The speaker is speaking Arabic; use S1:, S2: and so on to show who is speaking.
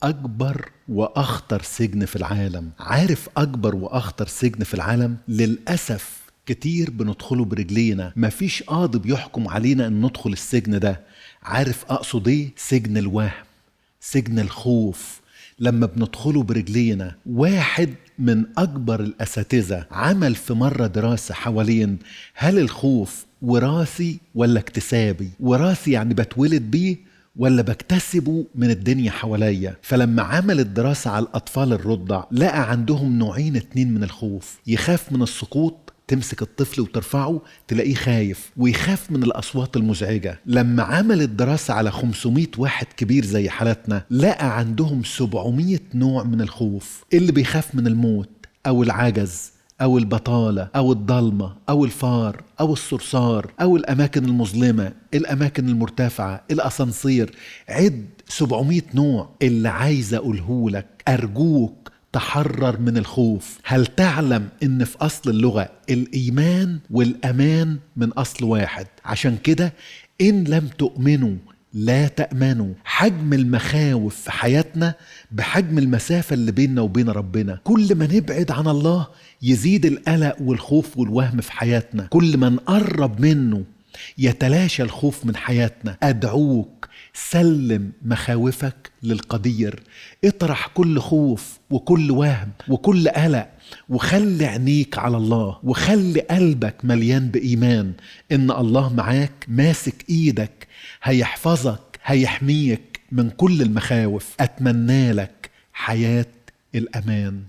S1: أكبر وأخطر سجن في العالم. عارف أكبر وأخطر سجن في العالم؟ للأسف كتير بندخله برجلينا، مفيش قاضي بيحكم علينا أن ندخل السجن ده. عارف أقصد إيه؟ سجن الوهم، سجن الخوف. لما بندخله برجلينا، واحد من أكبر الأساتذة عمل في مرة دراسة حوالين هل الخوف وراثي ولا اكتسابي؟ وراثي يعني بتولد بيه ولا بكتسبه من الدنيا حواليا. فلما عمل الدراسة على الأطفال الرضع لقى عندهم نوعين اتنين من الخوف. يخاف من السقوط، تمسك الطفل وترفعه تلاقيه خايف، ويخاف من الأصوات المزعجة. لما عمل الدراسة على 500 واحد كبير زي حالتنا لقى عندهم 700 نوع من الخوف. اللي بيخاف من الموت أو العجز أو البطالة أو الضلمة أو الفار أو الصرصار أو الأماكن المظلمة، الأماكن المرتفعة، الأسانسير. عد 700 نوع. اللي عايز أقوله لك، أرجوك تحرر من الخوف. هل تعلم ان في اصل اللغة الايمان والامان من اصل واحد؟ عشان كده ان لم تؤمنوا لا تأمنوا. حجم المخاوف في حياتنا بحجم المسافة اللي بيننا وبين ربنا. كل ما نبعد عن الله يزيد القلق والخوف والوهم في حياتنا، كل ما نقرب منه يتلاشى الخوف من حياتنا. أدعوك سلم مخاوفك للقدير، اطرح كل خوف وكل وهم وكل قلق، وخلي عينيك على الله، وخلي قلبك مليان بإيمان إن الله معاك، ماسك إيدك، هيحفظك، هيحميك من كل المخاوف. أتمنى لك حياة الأمان.